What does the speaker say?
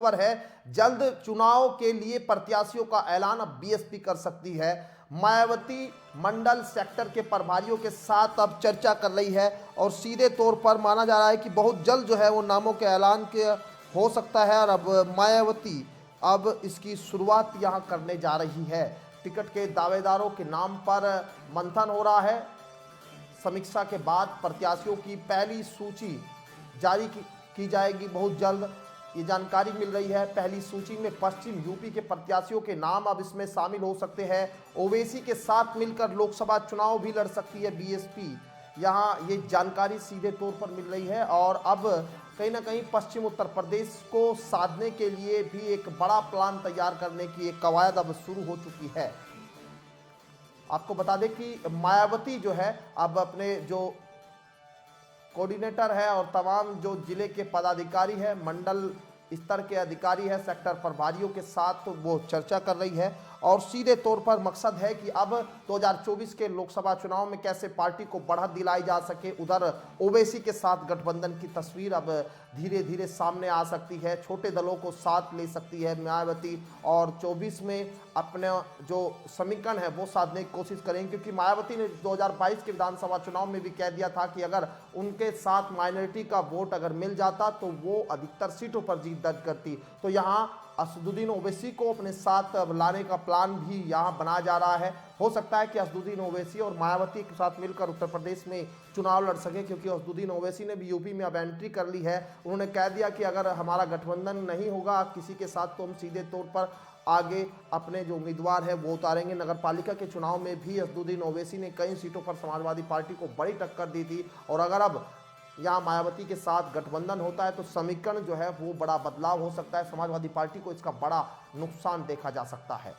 खबर है, जल्द चुनाव के लिए प्रत्याशियों का ऐलान अब बीएसपी कर सकती है। मायावती मंडल सेक्टर के प्रभारियों के साथ अब चर्चा कर रही है और सीधे तौर पर माना जा रहा है कि बहुत जल्द जो है वो नामों के ऐलान के हो सकता है। और अब मायावती अब इसकी शुरुआत यहां करने जा रही है। टिकट के दावेदारों के नाम पर मंथन हो रहा है। समीक्षा के बाद प्रत्याशियों की पहली सूची जारी की जाएगी बहुत जल्द, ये जानकारी मिल रही है। पहली सूची में पश्चिम यूपी के प्रत्याशियों के नाम अब इसमें शामिल हो सकते हैं। ओवैसी के साथ मिलकर लोकसभा चुनाव भी लड़ सकती है बीएसपी, यहाँ ये जानकारी सीधे तौर पर मिल रही है। और अब कहीं ना कहीं पश्चिम उत्तर प्रदेश को साधने के लिए भी एक बड़ा प्लान तैयार करने की एक कवायद अब शुरू हो चुकी है। आपको बता दें कि मायावती जो है अब अपने जो कोऑर्डिनेटर है और तमाम जो जिले के पदाधिकारी है, मंडल स्तर के अधिकारी है, सेक्टर प्रभारियों के साथ वो चर्चा कर रही है। और सीधे तौर पर मकसद है कि अब 2024 के लोकसभा चुनाव में कैसे पार्टी को बढ़त दिलाई जा सके। उधर ओवैसी के साथ गठबंधन की तस्वीर अब धीरे धीरे सामने आ सकती है, छोटे दलों को साथ ले सकती है मायावती और 24 में अपने जो समीकरण है वो साधने की कोशिश करेंगे। क्योंकि मायावती ने 2022 के विधानसभा चुनाव में भी कह दिया था कि अगर उनके साथ माइनॉरिटी का वोट अगर मिल जाता तो वो अधिकतर सीटों पर जीत दर्ज करती। तो यहाँ असदुद्दीन ओवैसी को अपने साथ लाने का प्लान भी यहाँ बनाया जा रहा है। हो सकता है कि असदुद्दीन ओवैसी और मायावती के साथ मिलकर उत्तर प्रदेश में चुनाव लड़ सके, क्योंकि असदुद्दीन ओवैसी ने भी यूपी में अब एंट्री कर ली है। उन्होंने कह दिया कि अगर हमारा गठबंधन नहीं होगा किसी के साथ तो हम सीधे तौर पर आगे अपने जो उम्मीदवार है वो उतारेंगे। नगर पालिका के चुनाव में भी असदुद्दीन ओवैसी ने कई सीटों पर समाजवादी पार्टी को बड़ी टक्कर दी थी। और अगर अब यहाँ मायावती के साथ गठबंधन होता है तो समीकरण जो है वो बड़ा बदलाव हो सकता है। समाजवादी पार्टी को इसका बड़ा नुकसान देखा जा सकता है।